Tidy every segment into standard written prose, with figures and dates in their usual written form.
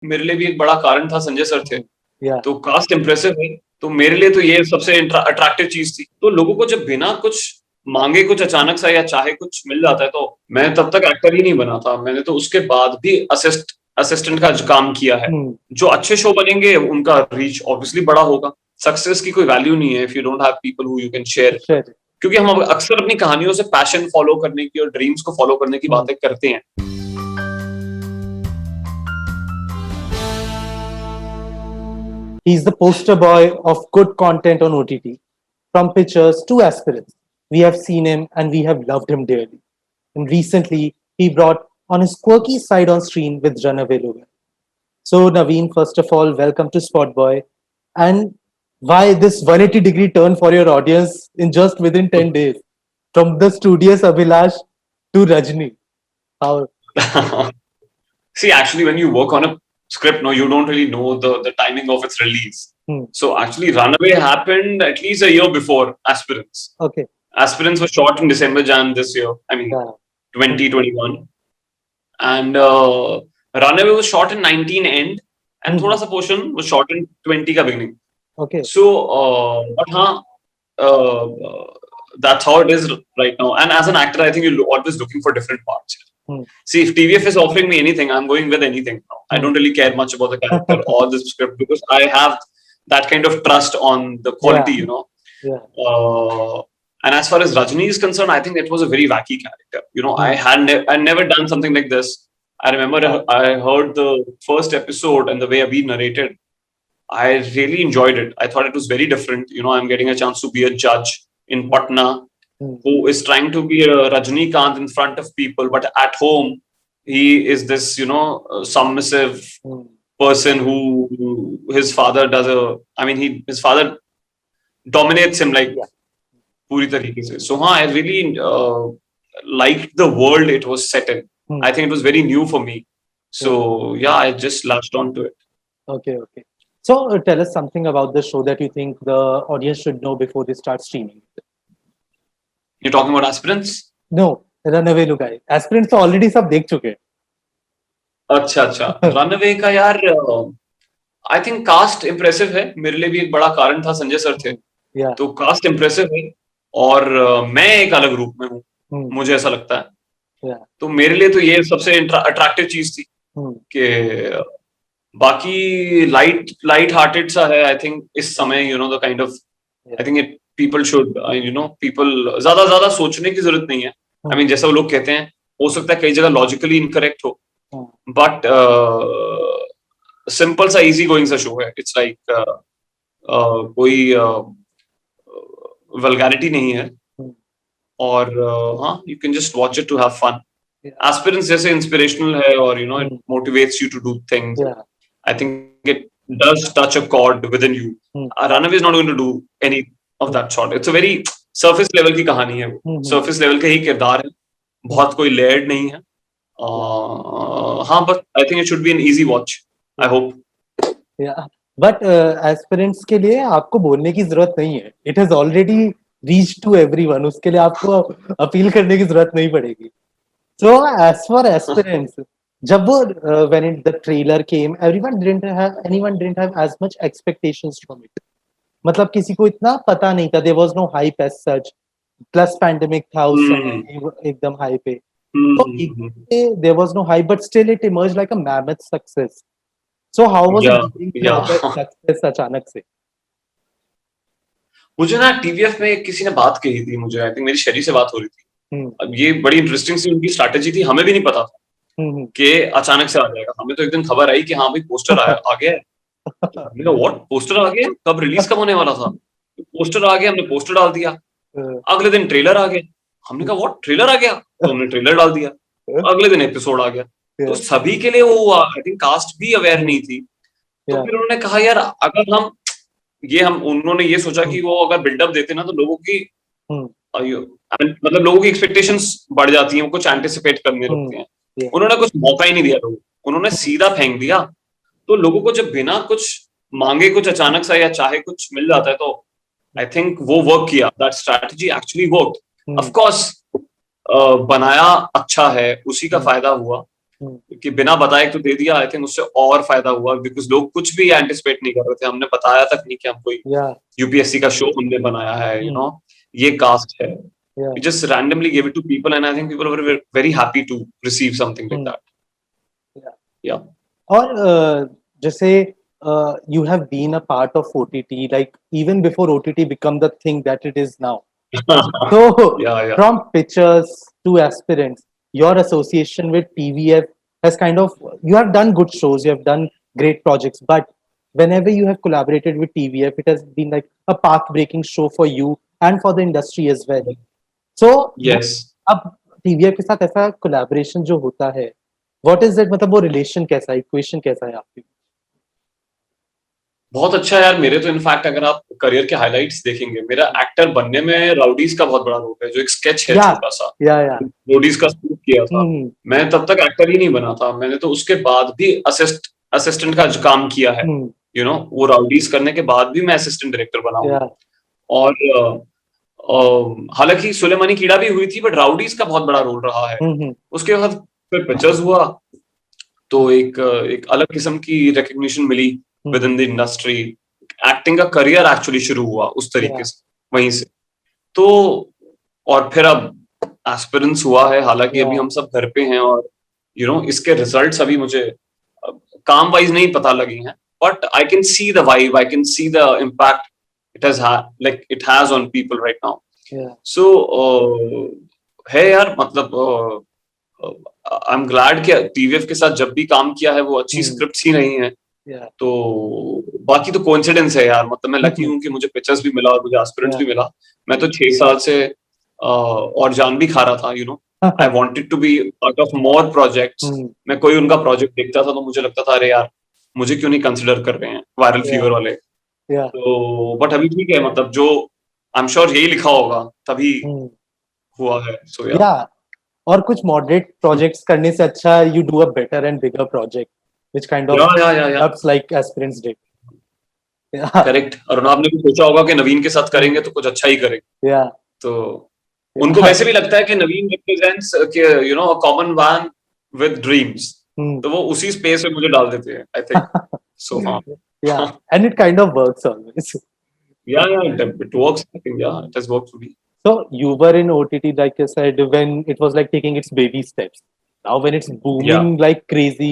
मेरे लिए भी एक बड़ा कारण था संजय सर थे। Yeah. तो कास्ट इम्प्रेसिव है, तो मेरे लिए तो ये सबसे अट्रैक्टिव चीज थी। तो लोगों को जब बिना कुछ मांगे कुछ अचानक सा या चाहे कुछ मिल जाता है, तो मैं तब तक एक्टर ही नहीं बना था। मैंने तो उसके बाद भी असिस्टेंट का काम किया है। जो अच्छे शो बनेंगे उनका रीच ऑब्वियसली बड़ा होगा। सक्सेस की कोई वैल्यू नहीं है if you don't have people who you can share. क्योंकि हम अक्सर अपनी कहानियों से पैशन फॉलो करने की और ड्रीम्स को फॉलो करने की बातें करते हैं। He's the poster boy of good content on OTT. From pitchers to aspirants, we have seen him and we have loved him dearly. And recently, he brought on his quirky side on screen with Runaway Logan. So, Naveen, first of all, welcome to Spotboy. And why this 180-degree turn for your audience in just within 10 days? From the studious Abhilash to Rajni. How? See, actually, when you work on a script, no, you don't really know the timing of its release. So actually, Runaway happened at least a year before Aspirants. Okay. Aspirants was shot in December, Jan this year. I mean, 2021. And Runaway was shot in 19 end, and thoda sa portion was shot in 20 ka beginning. Okay. So, but that's how it is right now. And as an actor, I think you're always looking for different parts. See, if TVF is offering me anything, I'm going with anything now. I don't really care much about the character or the script because I have that kind of trust on the quality, you know. Yeah. And as far as Rajni is concerned, I think it was a very wacky character. You know, I never done something like this. I remember I heard the first episode and the way Abhi narrated. I really enjoyed it. I thought it was very different. You know, I'm getting a chance to be a judge in Patna who is trying to be a Rajnikant in front of people, but at home he is this, you know, submissive person who his father does his father dominates him like puri tarike se. So I really liked the world it was set in. I think it was very new for me. So yeah, I just latched on to it. Okay. So tell us something about the show that you think the audience should know before they start streaming. You're talking about Aspirants? No, Runaway Logan. Aspirants तो already सब देख चुके हैं. अच्छा. Runaway का यार I think cast impressive है. मेरे लिए भी एक बड़ा कारण था संजय सर थे. तो cast impressive है और मैं एक अलग रूप में हूँ. मुझे ऐसा लगता है. तो मेरे लिए तो ये सबसे अट्रैक्टिव चीज थी कि बाकी लाइट हार्टेड सा है. I think इस समय you know the kind of I think people should you know people ज्यादा सोचने की जरूरत नहीं है. I mean जैसा वो लोग कहते हैं हो सकता है कई जगह लॉजिकली इनकरेक्ट हो, बट सिंपल सा इजी गोइंग सा शो है. इट्स लाइक कोई वल्गैरिटी नहीं है और हाँ you can just watch it to have fun. Aspirants जैसे इंस्पिरेशनल है और you know it motivates you to do things. I think it does touch a chord within you. Runaway is not going to do any of that sort. It's a very surface level की कहानी है. Surface level के ही किरदार है, बहुत कोई layered नहीं है. हाँ, but I think it should be an easy watch. I hope. Yeah, but aspirants के लिए आपको बोलने की जरूरत नहीं है. It has already reached to everyone. उसके लिए आपको अपील करने की जरूरत नहीं पड़ेगी. So as for aspirants, जब वो when the trailer came, anyone didn't have as much expectations from it. मतलब किसी को इतना पता नहीं था. There was no hype as such. Plus pandemic था उस समय एकदम high पे. तो there was no hype, but still it emerged like a mammoth success. So how was it being success अचानक से? मुझे ना TVF में किसी ने बात कही थी मुझे. I think मेरी शरी से बात हो रही थी. अब ये बड़ी इंटरेस्टिंग सी उनकी स्ट्रैटेजी थी. हमें भी नहीं पता था कि अचानक से आ जाएगा. हमें तो एक दिन खबर आई कि हाँ भाई पोस्टर आ गया है. हमने कहा व्हाट, पोस्टर आ गया? कब रिलीज कब होने वाला था? पोस्टर आ गया, हमने पोस्टर डाल दिया. अगले दिन ट्रेलर आ गया. हमने कहा व्हाट, ट्रेलर आ गया? तो हमने ट्रेलर डाल दिया. अगले दिन एपिसोड आ गया. तो सभी के लिए वो हुआ. आई थिंक कास्ट भी अवेयर नहीं थी. तो फिर उन्होंने कहा यार अगर उन्होंने ये सोचा कि वो अगर बिल्डअप देते ना तो लोगों की मतलब लोगों की एक्सपेक्टेशंस बढ़ जाती हैं, वो कुछ एंटिसिपेट करने लगते हैं. उन्होंने कुछ मौका ही नहीं दिया लोगों को. उन्होंने सीधा फेंक दिया. तो लोगों को जब बिना कुछ मांगे कुछ अचानक सा या चाहे कुछ मिल जाता है तो आई थिंक वो वर्क किया. That strategy actually worked. Of course बनाया अच्छा है, उसी का फायदा हुआ. कि बिना बताए तो दे दिया, आई थिंक उससे और फायदा हुआ, बिकॉज लोग कुछ भी एंटिसिपेट नहीं कर रहे थे, हमने बताया तक नहीं कि हम कोई Yeah. यूपीएससी का शो हमने बनाया है, यू नो ये कास्ट है, Yeah. we just randomly gave it to people and I think people were very happy to receive something like that. Yeah. Yeah. और जैसे you have been a part of OTT, like even before OTT become the thing that it is now. So Yeah. from pitchers to aspirants, your association with TVF has kind of, you have done good shows, you have done great projects, but whenever you have collaborated with TVF, it has been like a path-breaking show for you and for the industry as well. So Yes. अब TVF के साथ ऐसा collaboration जो होता है, what is it, मतलब वो relation कैसा है, equation कैसा है आपकी? बहुत अच्छा यार, मेरे तो इनफैक्ट अगर आप करियर के हाइलाइट्स देखेंगे, मेरा एक्टर बनने में राउडीज का बहुत बड़ा रोल है, जो एक स्केच है छोटा सा, Yeah. राउडीज का शूट किया था। मैं तब तक एक्टर ही नहीं बना था, मैंने तो उसके बाद भी असिस्टेंट का जो काम किया है, यू नो, वो राउडीज करने के बाद भी मैं असिस्टेंट डायरेक्टर बना हूँ। और हालांकि सुलेमानी कीड़ा भी हुई थी, बट राउडीज का बहुत बड़ा रोल रहा है। उसके बाद फिर पिक्चर्स हुआ, तो एक अलग किस्म की रिकग्निशन मिली within the industry, acting का करियर एक्चुअली शुरू हुआ उस तरीके से, वहीं से। तो और फिर अब एस्पिरेंट्स हुआ है, हालांकि अभी हम सब घर पे हैं, और यू नो इसके रिजल्ट्स अभी मुझे काम वाइज नहीं पता लगी हैं, but I can see the vibe, I can see the impact it has on people right now. So है यार, मतलब आई एम ग्लैड कि टीवीएफ के साथ जब भी काम किया है वो अच्छी स्क्रिप्ट्स ही नहीं है। तो बाकी तो कोइंसिडेंस है यार, मतलब मैं लकी हूँ कि मुझे पिक्चर्स भी मिला और मुझे एस्पिरेंट्स भी मिला। मैं तो 6 साल से और जान भी खा रहा था, you know, I wanted to be part of more projects. मैं कोई उनका प्रोजेक्ट देखता था तो मुझे लगता था, अरे यार मुझे क्यों नहीं कंसिडर कर रहे हैं वायरल फीवर वाले। तो बट अभी ठीक है, मतलब जो आई एम श्योर यही लिखा होगा तभी हुआ है। सो या और कुछ मॉडरेट प्रोजेक्ट्स करने से अच्छा you do a better and bigger project which kind of jobs like aspirants did. Correct. और आपने भी सोचा होगा कि नवीन के साथ करेंगे तो कुछ अच्छा ही करेंगे। तो उनको वैसे भी लगता है कि Naveen represents you know a common man with dreams, तो वो उसी स्पेस में मुझे डाल देते हैं, आई थिंक। सो हां, yeah, and it kind of works always. Yeah, it works. I think it has worked for me. So you were in OTT, like you said, when it was like taking its baby steps. Now when it's booming like crazy,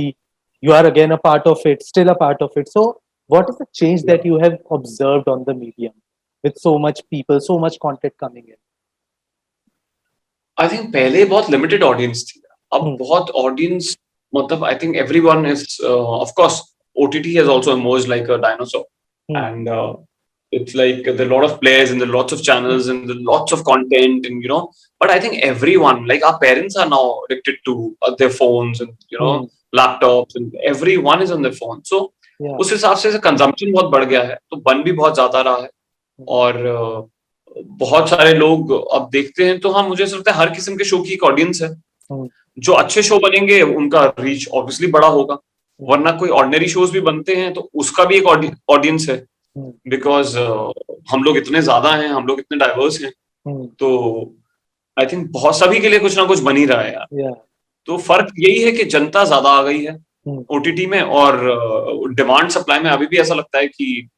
you are again a part of it, still a part of it. So what is the change that you have observed on the medium with so much people, so much content coming in? I think पहले बहुत limited audience थी, अब बहुत audience, मतलब I think everyone is of course OTT has also emerged like a dinosaur, and it's like there are a lot of players and there are lots of channels and there are lots of content, and you know, but I think everyone, like our parents are now addicted to their phones and you know laptops, and everyone is on their phone. So उस हिसाब से consumption बहुत बढ़ गया है, तो बन भी बहुत ज्यादा रहा है, और बहुत सारे लोग अब देखते हैं। तो हाँ, मुझे ऐसा लगता है हर किस्म के शो की एक ऑडियंस है। जो अच्छे शो बनेंगे उनका रीच ऑब्वियसली बड़ा होगा, वरना कोई ऑर्डिनरी शोज भी बनते हैं तो उसका भी एक ऑडियंस है, बिकॉज हम लोग इतने ज्यादा हैं, हम लोग इतने डाइवर्स हैं, तो आई थिंक बहुत सभी के लिए कुछ ना कुछ बन ही रहा है यार। तो फर्क यही है कि जनता ज्यादा आ गई है ओटीटी में, और डिमांड सप्लाई में अभी भी ऐसा लगता है कि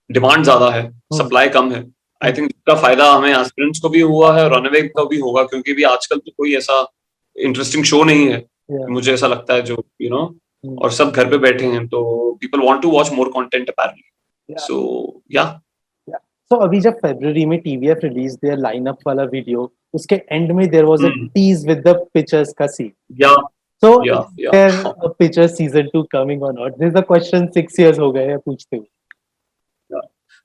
डिमांड ज्यादा है, सप्लाई कम है। आई थिंक इसका फायदा हमें एस्पिरेंट्स को भी हुआ है, रनअवे को भी होगा, क्योंकि भी आजकल तो कोई ऐसा इंटरेस्टिंग शो नहीं है, मुझे ऐसा लगता है, जो यू नो, और सब घर पे बैठे हैं, तो people want to watch more content apparently. So या तो अभी जब फरवरी में टीवीएफ रिलीज देयर लाइनअप वाला वीडियो, उसके एंड में there was a tease with the pictures का scene. So is there a picture season 2 coming or not? This is a question 6 years हो गए हैं पूछते हुए।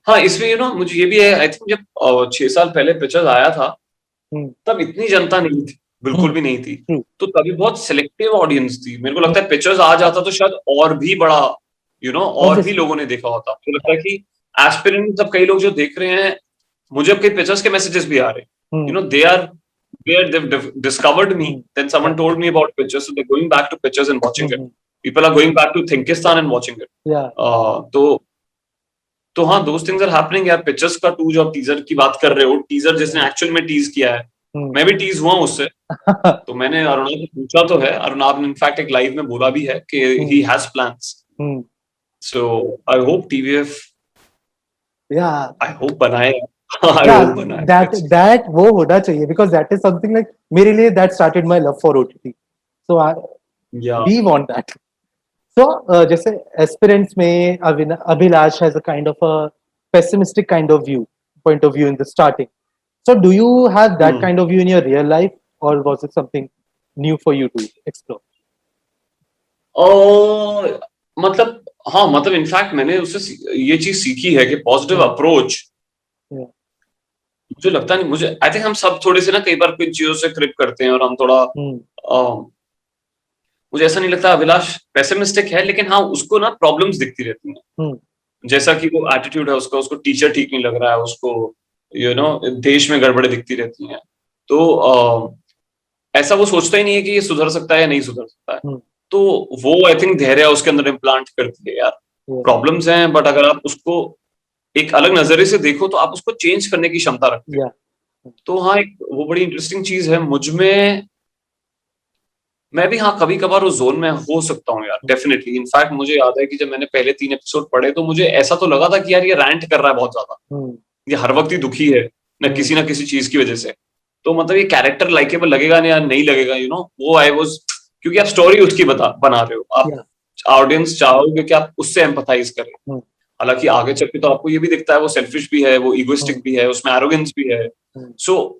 हाँ, इसमें यू नो मुझे ये भी है, आई थिंक जब 6 साल पहले पिक्चर्स आया था तब इतनी जनता नहीं थी, बिल्कुल भी नहीं थी, तो तभी बहुत सिलेक्टिव ऑडियंस थी। मेरे को लगता है पिक्चर्स आ जाता तो शायद और भी बड़ा, यू नो, और भी लोगों ने देखा होता। मुझे लगता है कि एस्पिरेंट्स अब कई लोग जो देख रहे हैं, मुझे अब कई पिक्चर्स के मैसेजेस भी आ रहे हैं, you know, they've discovered me, then someone told me about pictures, so they're going back to pictures and watching it. People are going back to Thinkistan and watching it. तो हाँ, those things are happening यार। Pictures का 2 जो आप teaser की बात कर रहे हो, टीजर जिसने एक्चुअल में टीज किया है, मैं भी टीज हुआ उससे। तो मैंने अरुणा से पूछा तो है, अरुणाब ने इनफैक्ट एक लाइव में बोला भी है कि he has plans. So I hope TVF, या आई होप बनाए, आई या होप बनाए। दैट दैट वो होना चाहिए, because that is something like, मेरे लिए that started my love for OTT, so I या वी वांट दैट। सो जैसे एस्पिरेंट्स में Abhilash has a kind of a pessimistic kind of view, point of view in the starting. So do you have that kind of view in your real life, or was it something new for you to explore? मतलब हाँ, मतलब in fact मैंने उससे ये चीज सीखी है कि पॉजिटिव अप्रोच, Yeah. मुझे लगता नहीं, मुझे आई थिंक हम सब थोड़े से ना कई बार कुछ चीजों से क्रिप करते हैं और हम थोड़ा मुझे ऐसा नहीं लगता अभिलाष पेसिमिस्टिक है, लेकिन हाँ उसको ना प्रॉब्लम्स दिखती रहती हैं। जैसा कि वो एटीट्यूड है उसका, उसको टीचर ठीक नहीं लग रहा है, उसको देश में गड़बड़े दिखती रहती हैं। तो ऐसा वो सोचता ही नहीं है कि ये सुधर सकता है या नहीं सुधर सकता है। तो वो आई थिंक धैर्य उसके अंदर इम्प्लांट करती है यार। प्रॉब्लम्स हैं, बट अगर आप उसको एक अलग नजरिए से देखो तो आप उसको चेंज करने की क्षमता रखते हैं। तो हाँ, एक वो बड़ी इंटरेस्टिंग चीज है मुझ में। मैं भी हाँ कभी कभार उस जोन में हो सकता हूँ यार, डेफिनेटली। इनफैक्ट मुझे याद है कि जब मैंने पहले 3 एपिसोड पढ़े तो मुझे ऐसा तो लगा था कि यार ये रैंट कर रहा है बहुत ज्यादा, ये हर वक्त ही दुखी है ना किसी चीज की वजह से। तो मतलब ये कैरेक्टर लाइकेबल लगेगा नहीं, या नहीं लगेगा, वो आई वाज, क्योंकि आप स्टोरी उसकी बना रहे हो, आप ऑडियंस चाहोगे कि आप उससे एम्पैथाइज करें। हालांकि आगे चल के तो आपको ये भी दिखता है वो सेल्फिश भी है, वो इगोइस्टिक भी है, उसमें एरोगेंस भी है। सो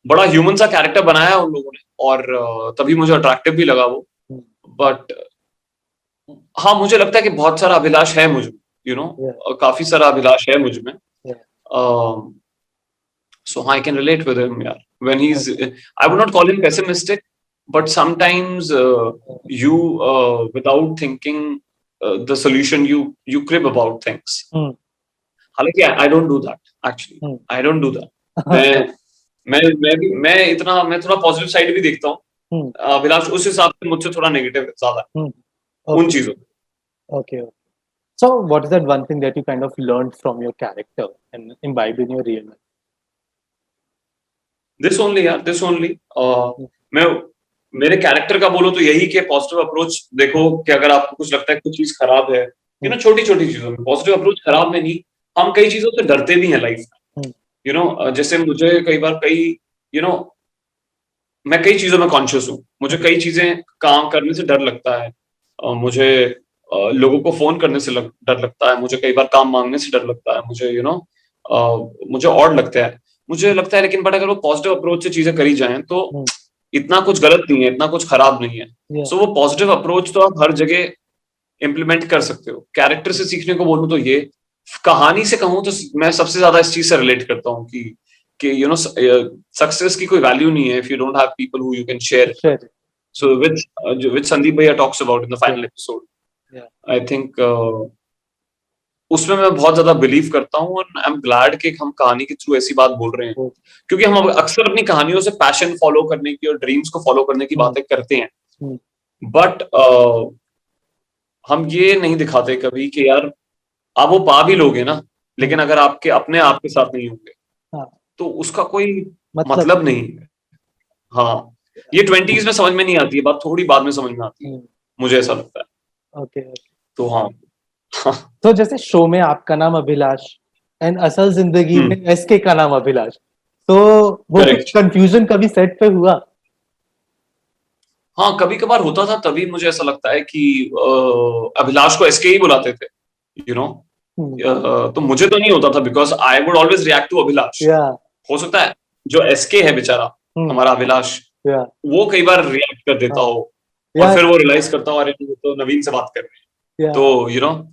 बड़ा ह्यूमन सा कैरेक्टर बनाया है उन लोगों ने, और तभी मुझे अट्रैक्टिव भी लगा वो। बट हाँ, मुझे लगता है कि बहुत सारा अभिलाष है मुझ में, काफी सारा अभिलाष है मुझ में। So I can relate with him, yeah. When he's, I would not call him pessimistic, but sometimes you, without thinking the solution, you crib about things. हालांकि I don't do that actually. I don't do that. मैं थोड़ा positive side भी देखता हूँ। अभिलाष उस हिसाब से मुझसे थोड़ा नेगेटिव ज्यादा उन चीजों में। Okay. So what is that one thing that you kind of learned from your character and imbibed in your real life? This only यार, this only. मैं मेरे कैरेक्टर का बोलो तो यही कि पॉजिटिव अप्रोच देखो, कि अगर आपको कुछ लगता है कुछ चीज खराब है, छोटी छोटी चीजों में पॉजिटिव अप्रोच, खराब में नहीं। हम कई चीजों से डरते भी हैं लाइफ में, जैसे मुझे कई बार मैं कई चीजों में कॉन्शियस हूँ, मुझे कई चीजें काम करने से डर लगता है, मुझे लोगों को फोन करने से डर लगता है, मुझे कई बार काम मांगने से डर लगता है, मुझे मुझे ऑड लगता है, मुझे लगता है। लेकिन बट अगर वो पॉजिटिव अप्रोच से चीजें करी जाएं तो इतना कुछ गलत नहीं है, इतना कुछ खराब नहीं है। सो वो पॉजिटिव अप्रोच तो आप हर जगह इम्प्लीमेंट कर सकते हो। कैरेक्टर से सीखने को बोलूं तो ये, कहानी से कहूं तो मैं सबसे ज्यादा इस चीज से रिलेट करता हूँ कि सक्सेस की कोई वैल्यू नहीं है if you don't have people who you can share it. So which Sandeep Bhaiya talks about in the final episode. I think उसमें मैं बहुत ज्यादा बिलीव करता हूँ, और आई एम ग्लैड कि हम कहानी के थ्रू ऐसी बात बोल रहे हैं, क्योंकि हम अक्सर अपनी कहानियों से पैशन फॉलो करने की और ड्रीम्स को फॉलो करने की बातें करते हैं, बट हम ये नहीं दिखाते कभी कि यार आप वो पा भी लोगे ना, लेकिन अगर आपके अपने आप के साथ नहीं होंगे तो उसका कोई मतलब नहीं है। हाँ, ये 20s में समझ में नहीं आती है बात, थोड़ी बाद में समझ में आती है, मुझे ऐसा लगता है। ओके। तो हाँ। तो जैसे शो में आपका नाम अभिलाष एंड असल जिंदगी में एसके का नाम अभिलाष, तो वो कंफ्यूजन कभी सेट पे हुआ? हाँ, कभी कभार होता था, तभी मुझे ऐसा लगता है कि अभिलाष को एसके ही बुलाते थे, तो मुझे तो नहीं होता था, because I would always react to Abhilash. हो सकता है जो एसके है बेचारा, हमारा अभिलाष, वो कई बार रिएक्ट कर देता हो, और फिर वो रियलाइज करता हो अरे तो नवीन से बात कर रहे हैं, तो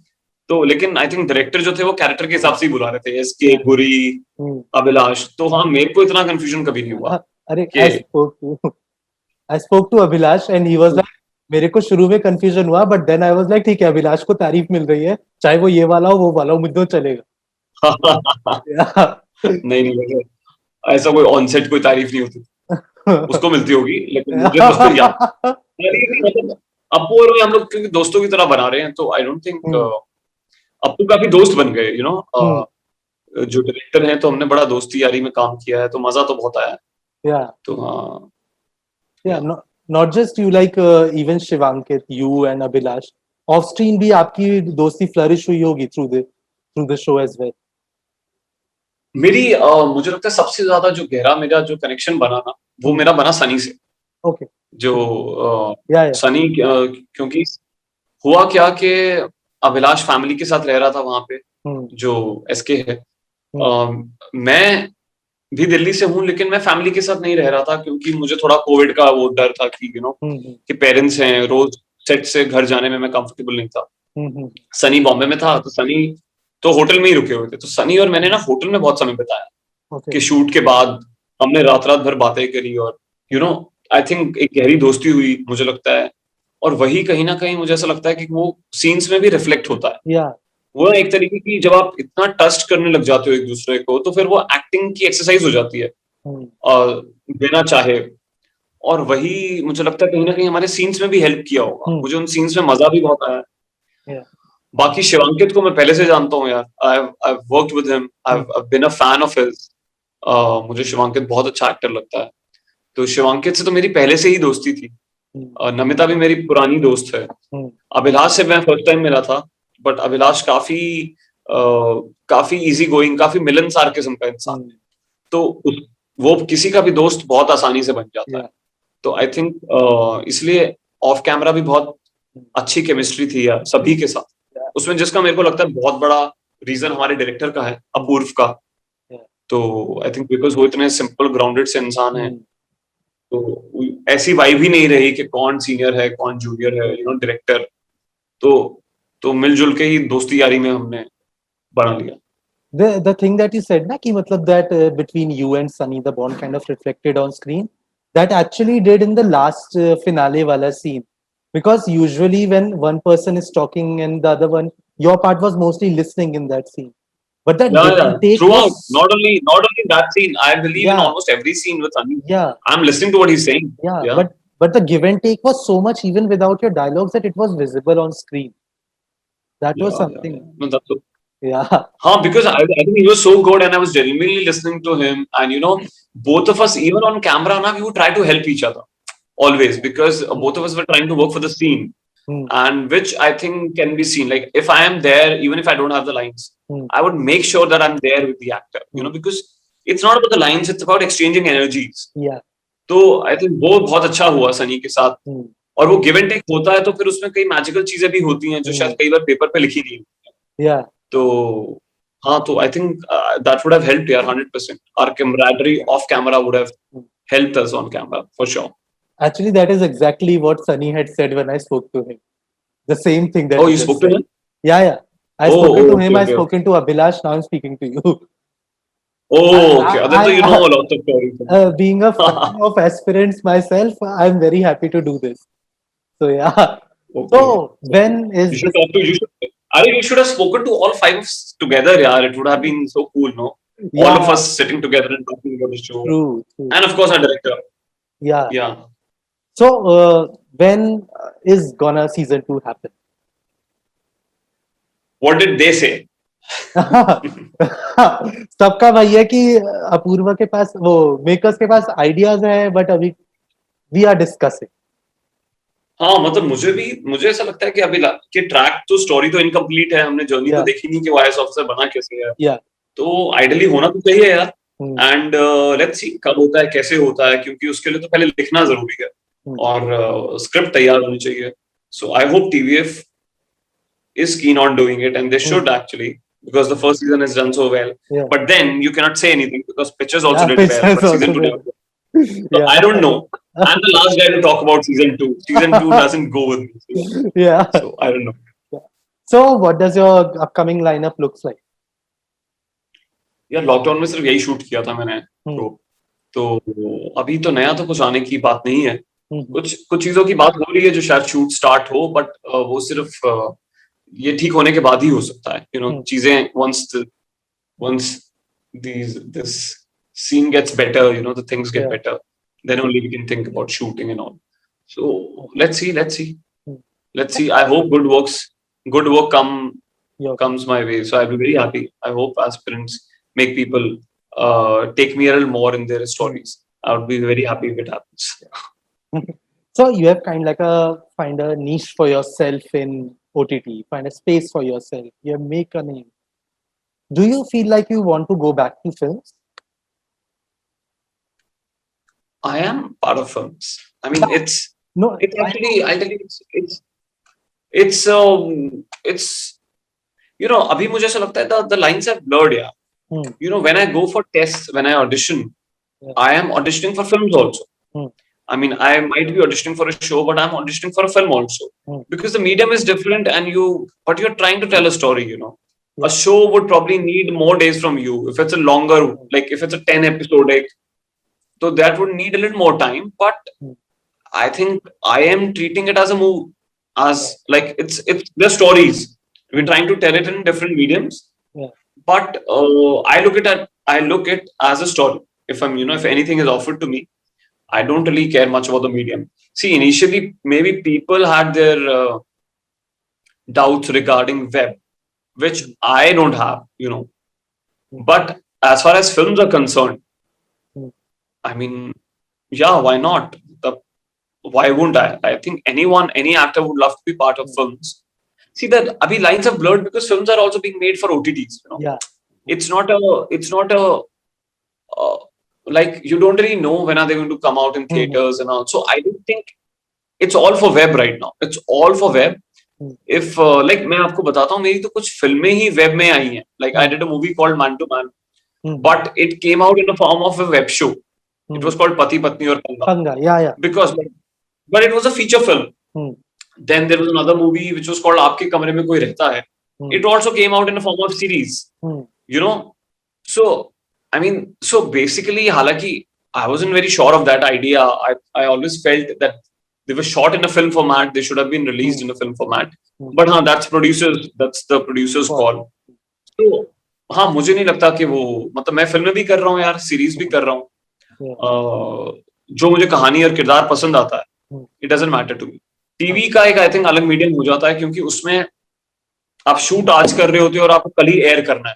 तो लेकिन आई थिंक डायरेक्टर जो थे वो कैरेक्टर के हिसाब से ही बुला रहे थे, एसके, गुरी, अभिलाष। तो हाँ, मेरे को इतना कंफ्यूजन कभी नहीं हुआ। अरे I spoke to Abhilash and he was like, मेरे को शुरू में कंफ्यूजन हुआ, but then I was like ठीक है, अभिलाष को तारीफ मिल रही है, चाहे वो ये वाला हो वो वाला हो, मुझे तो चलेगा। नहीं, ऐसा कोई ऑन सेट कोई तारीफ नहीं होती, उसको मिलती होगी, लेकिन मुझे तो यार अप्पू और हम लोग क्योंकि दोस्तों की तरह बना रहे हैं, तो आई डोंट थिंक अप्पू काफी दोस्त बन गए, जो डायरेक्टर हैं, तो हमने बड़ा दोस्ती यारी में काम किया है, तो मजा तो बहुत आया। Yeah. तो हाँ, Yeah, yeah. not just you, like even Shivankit, you and Abhilash. Off screen भी आपकी दोस्ती flourish हुई होगी through the show as well. मेरी मुझे लगता है सबसे ज्यादा जो गहरा मेरा जो कनेक्शन बना ना, वो मेरा बना सनी से। Okay. जो Yeah. सनी क्योंकि हुआ क्या कि अभिलाष फैमिली के साथ रह रहा था वहां पे, जो एसके है। मैं भी दिल्ली से हूँ, लेकिन मैं फैमिली के साथ नहीं रह रहा था क्योंकि मुझे थोड़ा कोविड का वो डर था कि कि पेरेंट्स हैं, रोज सेट से घर जाने में मैं कंफर्टेबल नहीं था। सनी बॉम्बे में था, तो सनी तो होटल में ही रुके हुए थे, तो सनी और मैंने ना होटल में बहुत समय बिताया कि शूट के बाद हमने रात रात भर बातें करी और आई थिंक एक गहरी दोस्ती हुई, मुझे लगता है। और वही कहीं ना कहीं मुझे ऐसा लगता है कि वो सीन्स में भी रिफ्लेक्ट होता है। वो एक तरीके की, जब आप इतना टस्ट करने लग जाते हो एक दूसरे को, तो फिर वो एक्टिंग की एक्सरसाइज हो जाती है बिना चाहे। और वही मुझे लगता है कहीं ना कहीं हमारे सीन्स में भी हेल्प किया होगा। मुझे उन सीन्स में मजा भी बहुत आया। बाकी शिवांकित को मैं पहले से जानता हूँ यार, I've worked with him, I've been a fan of his। मुझे शिवांकित बहुत अच्छा एक्टर लगता है, तो शिवांकित से तो मेरी पहले से ही दोस्ती थी। नमिता भी मेरी पुरानी दोस्त है। अभिलाष से मैं फर्स्ट टाइम मिला था, बट अभिलाष काफी इजी गोइंग, काफी मिलनसार किस्म का इंसान, तो वो किसी का भी दोस्त बहुत आसानी से बन जाता है। तो आई थिंक इसलिए ऑफ कैमरा भी बहुत अच्छी केमिस्ट्री थी यार सभी के साथ उसमें, जिसका मेरे को लगता है बहुत बड़ा रीजन हमारे डायरेक्टर का है, अपूर्व का। तो आई थिंक बिकॉज वो इतने सिंपल ग्राउंडेड से इंसान है, तो ऐसी वाइब ही नहीं रही कि कौन सीनियर है कौन जूनियर है, डायरेक्टर। तो मिलजुल के ही दोस्ती यारी में हमने बना लिया। The thing that you said na, कि मतलब that between you and Sunny the bond kind of reflected on screen, that actually did in the last finale wala scene, because usually when one person is talking and the other one, your part was mostly listening in that scene, but that give and take throughout, was not only that scene, I believe in almost every scene with Sunny, I'm listening to what he's saying. But the give and take was so much even without your dialogues that it was visible on screen. That was something. No, that's so. Yeah. Because I think he was so good and I was genuinely listening to him, and both of us, even on camera na, we would try to help each other always, because both of us were trying to work for the scene. And which I think can be seen, like if I am there, even if I don't have the lines, I would make sure that I'm there with the actor, because it's not about the lines, it's about exchanging energies. तो I think वो बहुत अच्छा हुआ सनी के साथ, और वो give and take होता है तो फिर उसमें कई मैजिकल चीजें भी होती हैं जो शायद कई बार पेपर पे लिखी नहीं होती। तो हाँ, तो I think that would have helped यार 100%। Our camaraderie off camera would have helped us on camera for sure. Actually, that is exactly what Sunny had said when I spoke to him. The same thing that you spoke to him? Yeah. I spoken to him. I've spoken to Abhilash. Now I'm speaking to you. Okay. Then you know a lot of stories. Being a fan of aspirants myself, I'm very happy to do this. So yeah. Okay. So when is you should talk to you should have spoken to all 5 together, yeah. It would have been so cool, no? Yeah. All of us sitting together and talking about the show. True. And of course our director. Yeah. So when is gonna season 2 happen? What did they say? सबका वही है कि अपूर्वा के पास, वो makers के पास ideas है, but अभी we are discussing. हाँ, मतलब मुझे ऐसा लगता है कि अभी कि ट्रैक तो स्टोरी तो इनकम्प्लीट है, हमने जर्नी तो देखी नहीं कि वो आईएएस ऑफिसर बना कैसे है। तो आइडियली होना तो चाहिए यार, एंड लेट्स सी कब होता है कैसे होता है, क्योंकि उसके लिए तो पहले लिखना जरूरी है और स्क्रिप्ट तैयार होनी चाहिए। So I hope TVF is keen on doing it, and they should actually, because the first season is done so well. But then you cannot say anything because pitches also did well, but season 2 never. So I don't know. I'm the last guy to talk about season 2. Season 2 doesn't go with me. So I don't know. So what does your upcoming lineup looks like? यार lockdown में सिर्फ यही shoot किया था मैंने, तो अभी तो नया तो कुछ आने की बात नहीं है। कुछ चीजों की बात हो रही है जो शायद शूट स्टार्ट हो, बट वो सिर्फ ये ठीक होने के बाद ही हो सकता है। चीजें once this scene gets better, the things get better, then only we can think about shooting and all. So let's see. I hope good work comes my way, so I'll be very happy. I hope aspirants make people take me a little more in their stories. I would be very happy if it happens. So you have kind of like find a niche for yourself in OTT, find a space for yourself. You have make a name. Do you feel like you want to go back to films? I am part of films. I mean, No, it's I actually, I'll tell you, it's you know, अभी मुझे ऐसा लगता है the lines have blurred, yeah. Hmm. You know, when I go for tests, when I audition, Yeah. I am auditioning for films also. Hmm. I mean, I might be auditioning for a show, but I'm auditioning for a film also. Hmm. Because the medium is different and but you're trying to tell a story, you know. Yeah. A show would probably need more days from you. If it's a longer, like if it's a 10 episode, so that would need a little more time. But Hmm. I think I am treating it as a move, as like it's the stories. We're trying to tell it in different mediums. Yeah. But I look it as a story. If I'm, you know, if anything is offered to me, I don't really care much about the medium. See, initially, maybe people had their doubts regarding web, which I don't have, you know. But as far as films are concerned, Hmm. I mean, yeah, why not? Why wouldn't I? I think any actor would love to be part of films. See that abhi lines are blurred because films are also being made for OTTs. You know, Yeah. it's not a like you don't really know when are they going to come out in theaters and all. So I don't think it's all for web right now. It's all for web. If like मैं आपको बताता हूँ मेरी तो कुछ फिल्में ही web में आई हैं. Like I did a movie called Man to Man, but it came out in the form of a web show. It was called Pati Patni Aur Panga. Panga, yeah. Because, but it was a feature film. Then there was another movie which was called Aapke Kamre Mein Koi Rehta Hai. It also came out in the form of series. You know, so I mean, so basically, halaki, I wasn't very sure of that idea. I always felt that they were shot in a film format. They should have been released in a film format. But that's the producer's call. So हाँ मुझे नहीं लगता कि वो मतलब मैं फिल्में भी कर रहा हूँ यार, सीरीज भी कर रहा हूँ, जो मुझे कहानी और किरदार पसंद आता है, it doesn't matter to me. TV का एक आई थिंक अलग मीडियम हो जाता है क्योंकि उसमें आप शूट आज कर रहे होते हो और आपको कल ही एयर करना है,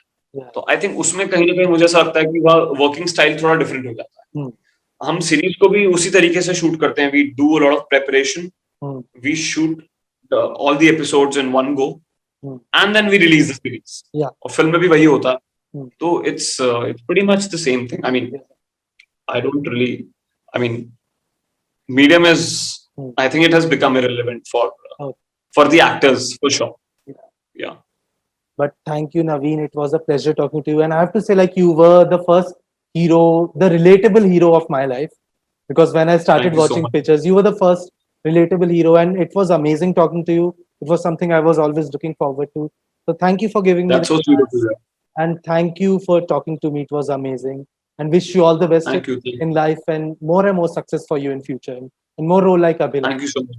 तो आई थिंक उसमें कहीं ना कहीं मुझे ऐसा लगता है कि वह वर्किंग स्टाइल थोड़ा डिफरेंट हो जाता है. हम सीरीज को भी उसी तरीके से शूट करते हैं. We do a lot of preparation, we shoot all the episodes in one go and then we release the series. Yeah. और फिल्म में भी वही होता है. तो it's pretty much the same thing. I mean, I don't really. I mean, medium is. I think it has become irrelevant for the actors for sure. Yeah. But thank you, Naveen. It was a pleasure talking to you. And I have to say, like, you were the first hero, the relatable hero of my life. Because when I started watching pictures, you were the first relatable hero, and it was amazing talking to you. It was something I was always looking forward to. So thank you for giving me. That's so sweet of you. And thank you for talking to me. It was amazing. And wish you all the best in life and more success for you in future. And more role like Abhilay. Thank you so much.